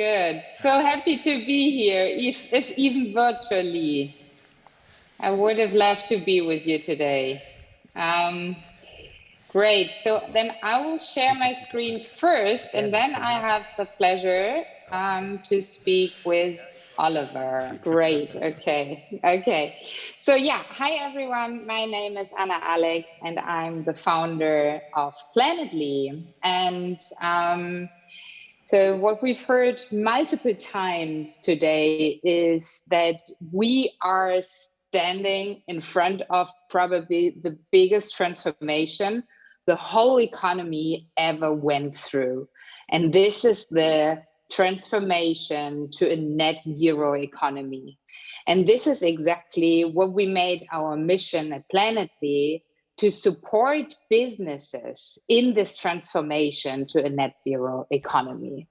Good. So happy to be here, if even virtually. I would have loved to be with you today. Great. So then I will share my screen first, and then I have the pleasure to speak with Oliver. Great. Okay. Okay. So yeah, hi everyone. My name is Anna Alex, and I'm the founder of Planetly. And so what we've heard multiple times today is that we are standing in front of probably the biggest transformation the whole economy ever went through. And this is the transformation to a net zero economy. And this is exactly what we made our mission at Planetly, to support businesses in this transformation to a net zero economy.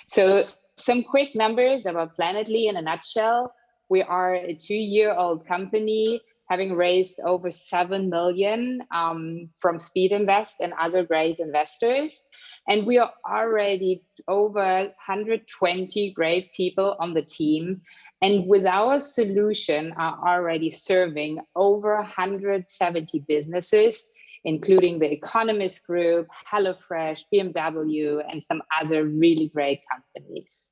So some quick numbers about Planetly in a nutshell. We are a 2-year-old company having raised over 7 million from Speedinvest and other great investors. And we are already over 120 great people on the team. And with our solution are already serving over 170 businesses, including the Economist Group, HelloFresh, BMW, and some other really great companies.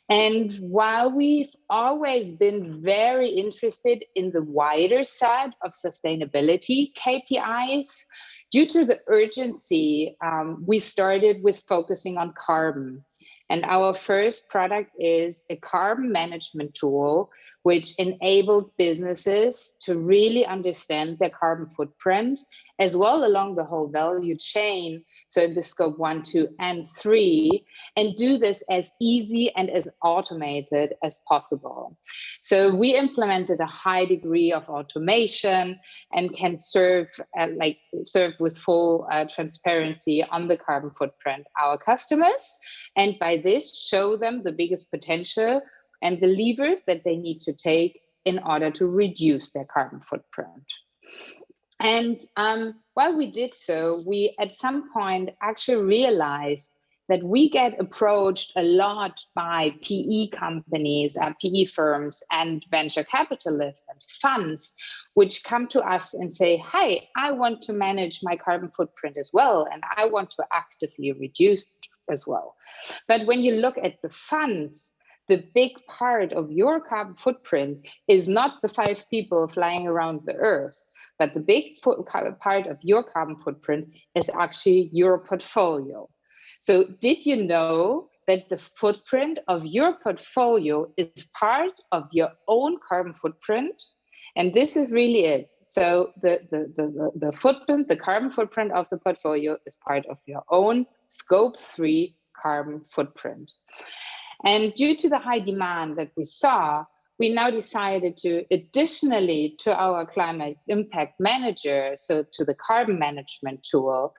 And while we've always been very interested in the wider side of sustainability KPIs, due to the urgency, we started with focusing on carbon. And our first product is a carbon management tool, which enables businesses to really understand their carbon footprint as well along the whole value chain. So the scope 1, 2, and 3, and do this as easy and as automated as possible. So we implemented a high degree of automation and can serve with full transparency on the carbon footprint our customers. And by this, show them the biggest potential and the levers that they need to take in order to reduce their carbon footprint. And while we did so, we at some point actually realized that we get approached a lot by PE companies, PE firms, and venture capitalists and funds, which come to us and say, "Hi, I want to manage my carbon footprint as well, and I want to actively reduce it as well." But when you look at the funds, the big part of your carbon footprint is not the 5 people flying around the Earth, but the big part of your carbon footprint is actually your portfolio. So did you know that the footprint of your portfolio is part of your own carbon footprint? And this is really it. So the footprint, the carbon footprint of the portfolio is part of your own scope 3 carbon footprint. And due to the high demand that we saw, we now decided to, additionally to our climate impact manager, so to the carbon management tool,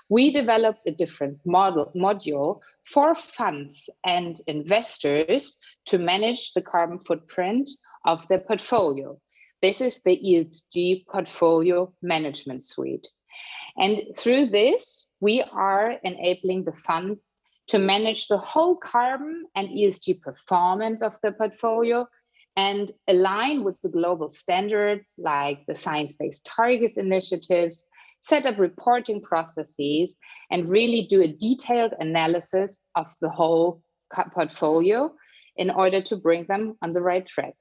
we developed a different module for funds and investors to manage the carbon footprint of their portfolio. This is the ESG Portfolio Management Suite. And through this, we are enabling the funds to manage the whole carbon and ESG performance of the portfolio and align with the global standards like the Science-Based Targets initiatives, set up reporting processes, and really do a detailed analysis of the whole portfolio in order to bring them on the right track.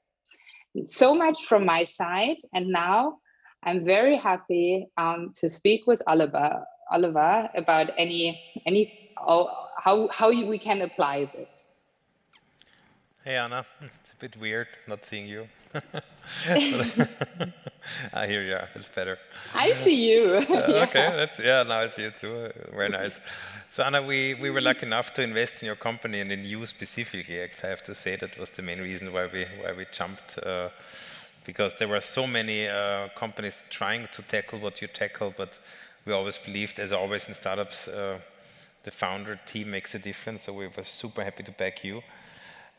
So much from my side, and now I'm very happy to speak with Oliver about how we can apply this. Hey Anna, it's a bit weird not seeing you. Here you are, it's better. I see you. Okay, now I see you too, very nice. So Anna, we were lucky enough to invest in your company and in you specifically. I have to say that was the main reason why we jumped, because there were so many companies trying to tackle what you tackle, but we always believed, as always in startups, the founder team makes a difference, so we were super happy to back you.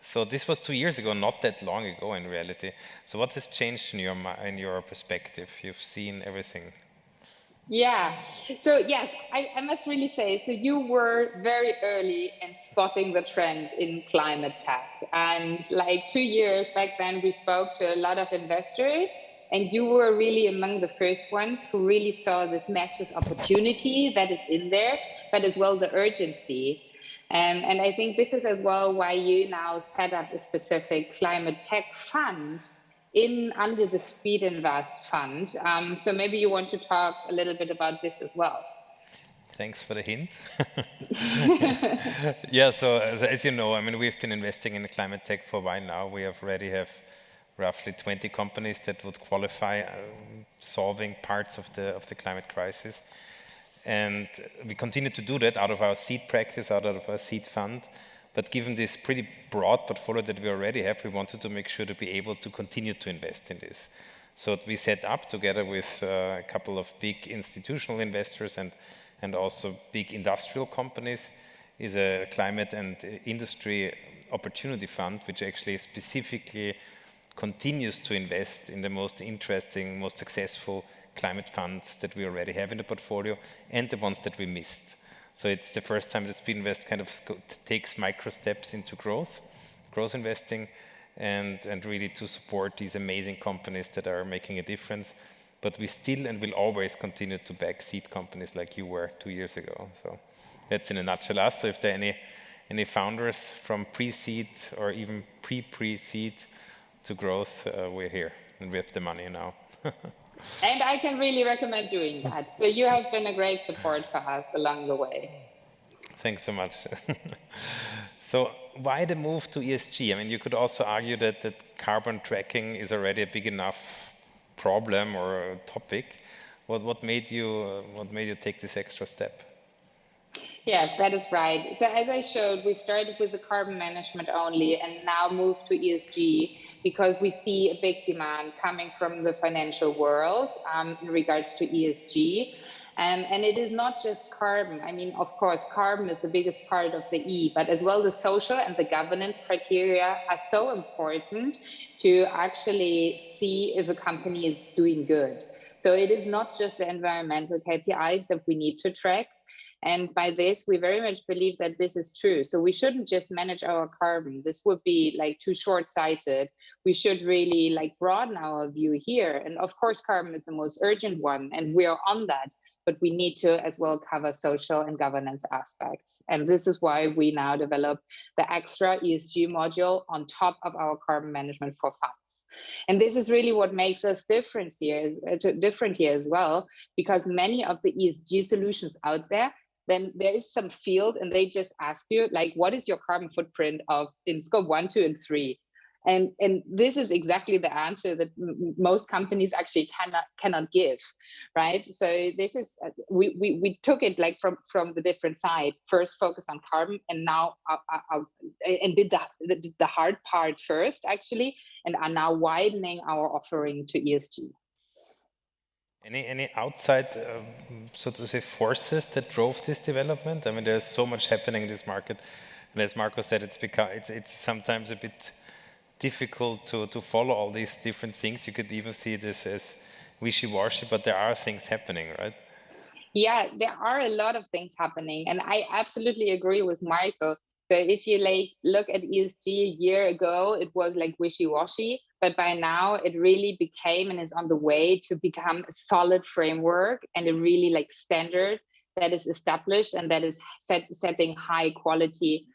So this was 2 years ago, not that long ago in reality. So what has changed in your perspective? You've seen everything. Yeah. So yes, I must really say, so you were very early in spotting the trend in climate tech. And like 2 years back then, we spoke to a lot of investors, and you were really among the first ones who really saw this massive opportunity that is in there, but as well the urgency. And I think this is as well why you now set up a specific climate tech fund in under the Speedinvest fund. So maybe you want to talk a little bit about this as well. Thanks for the hint. Yeah, so as you know, I mean, we've been investing in climate tech for a while now. We already have roughly 20 companies that would qualify solving parts of the climate crisis. And we continue to do that out of our seed practice, out of our seed fund. But given this pretty broad portfolio that we already have, we wanted to make sure to be able to continue to invest in this. So we set up together with a couple of big institutional investors and also big industrial companies is a climate and industry opportunity fund, which actually specifically continues to invest in the most interesting, most successful climate funds that we already have in the portfolio and the ones that we missed. So it's the first time that Speedinvest kind of takes micro steps into growth investing, and really to support these amazing companies that are making a difference. But we still and will always continue to back seed companies like you were 2 years ago. So that's in a nutshell us. So if there are any founders from pre-seed or even pre-seed to growth, we're here and we have the money now. And I can really recommend doing that. So you have been a great support for us along the way. Thanks so much. So why the move to ESG? I mean, you could also argue that carbon tracking is already a big enough problem or topic. What made you take this extra step? Yes, that is right. So as I showed, we started with the carbon management only and now moved to ESG because we see a big demand coming from the financial world in regards to ESG. And it is not just carbon. I mean, of course, carbon is the biggest part of the E, but as well the social and the governance criteria are so important to actually see if a company is doing good. So it is not just the environmental KPIs that we need to track. And by this, we very much believe that this is true. So we shouldn't just manage our carbon. This would be like too short-sighted. We should really like broaden our view here. And of course, carbon is the most urgent one, and we are on that. But we need to as well cover social and governance aspects. And this is why we now develop the extra ESG module on top of our carbon management for funds. And this is really what makes us different here as well, because many of the ESG solutions out there, then there is some field and they just ask you like, what is your carbon footprint in scope 1, 2, and 3? And this is exactly the answer that most companies actually cannot give, right? So this is we took it like from the different side. First focused on carbon, and now and did the hard part first actually, and are now widening our offering to ESG. Any outside, so to say, forces that drove this development? I mean, there's so much happening in this market, and as Marco said, it's sometimes a bit difficult to follow all these different things. You could even see this as wishy-washy, but there are things happening, right? Yeah, there are a lot of things happening, and I absolutely agree with Marco. So if you like look at ESG a year ago, it was like wishy-washy, but by now it really became and is on the way to become a solid framework and a really like standard that is established and that is setting high quality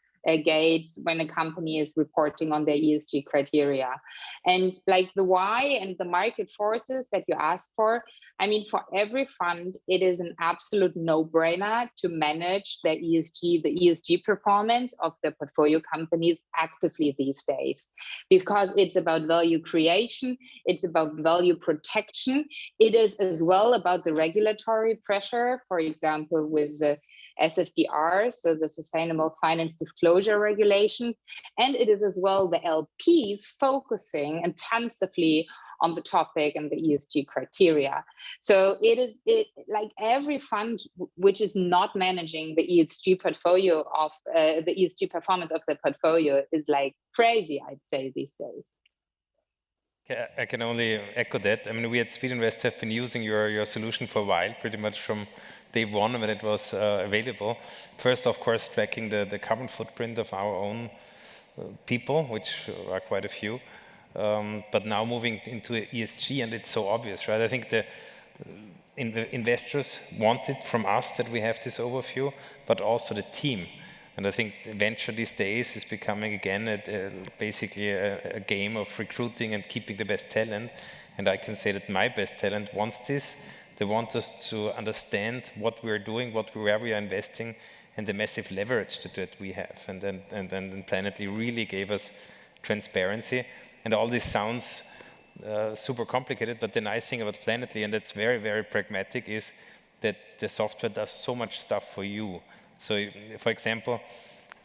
gates when a company is reporting on their ESG criteria. And like the why and the market forces that you asked for, I mean, for every fund, it is an absolute no-brainer to manage the ESG performance of the portfolio companies actively these days, because it's about value creation, it's about value protection. It is as well about the regulatory pressure, for example, with the SFDR, so the Sustainable Finance Disclosure Regulation, and it is as well the LPs focusing intensively on the topic and the ESG criteria. So it like every fund which is not managing the ESG portfolio of the ESG performance of the portfolio is like crazy, I'd say, these days. I can only echo that. I mean, we at Speedinvest have been using your solution for a while, pretty much from day one when it was available. First, of course, tracking the carbon footprint of our own people, which are quite a few. But now moving into ESG, and it's so obvious, right? I think the investors want it from us that we have this overview, but also the team. And I think venture these days is becoming again basically a game of recruiting and keeping the best talent. And I can say that my best talent wants this. They want us to understand what we're doing, where we are investing, and the massive leverage that we have. And then Planetly really gave us transparency. And all this sounds super complicated, but the nice thing about Planetly, and that's very, very pragmatic, is that the software does so much stuff for you. So, for example,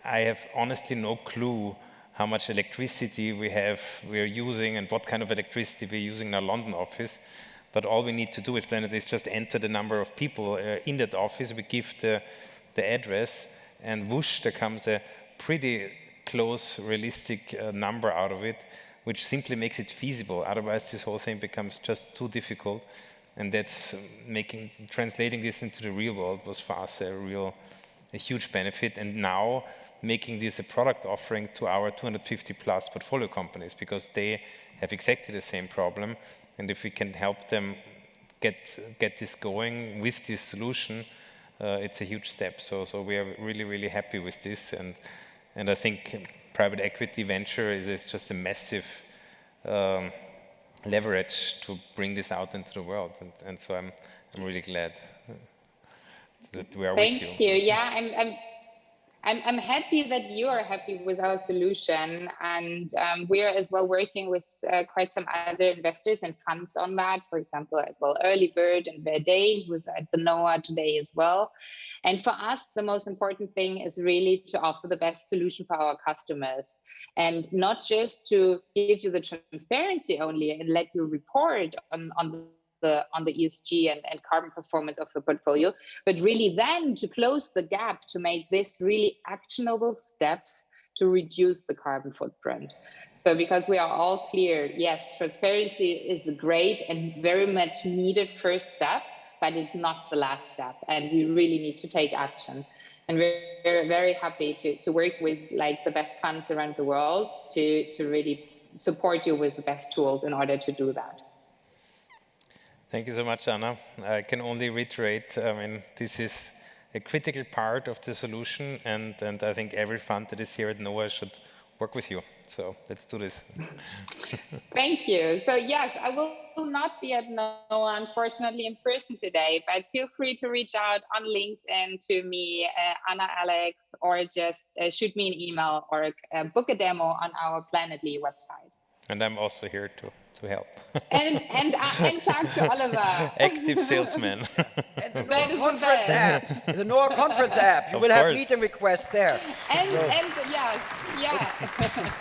I have honestly no clue how much electricity we're using and what kind of electricity we're using in our London office. But all we need to do as Planetly is just enter the number of people in that office. We give the address, and whoosh, there comes a pretty close, realistic number out of it, which simply makes it feasible. Otherwise, this whole thing becomes just too difficult. And that's translating this into the real world was for us a huge benefit. And now making this a product offering to our 250 plus portfolio companies, because they have exactly the same problem. And if we can help them get this going with this solution, it's a huge step. So we are really, really happy with this. And I think private equity venture is just a massive leverage to bring this out into the world. And so I'm really glad that we are with you. Thank you. Yeah, I'm happy that you are happy with our solution, and we are as well working with quite some other investors and funds on that. For example, as well, Early Bird and Verdane, who's at the NOAH today as well. And for us, the most important thing is really to offer the best solution for our customers, and not just to give you the transparency only and let you report on the ESG and carbon performance of the portfolio, but really then to close the gap to make this really actionable steps to reduce the carbon footprint. So because we are all clear, yes, transparency is a great and very much needed first step, but it's not the last step, and we really need to take action. And we're very happy to work with like the best funds around the world to really support you with the best tools in order to do that. Thank you so much, Anna. I can only reiterate, I mean, this is a critical part of the solution, and I think every fund that is here at NOAH should work with you. So let's do this. Thank you. So yes, I will not be at NOAH, unfortunately, in person today, but feel free to reach out on LinkedIn to me, Anna, Alex, or just shoot me an email or book a demo on our Planetly website. And I'm also here to help. and talk to Oliver. Active salesman. And the NOAH conference app. The NOAH conference app. You will have meeting requests there. And yes, yeah.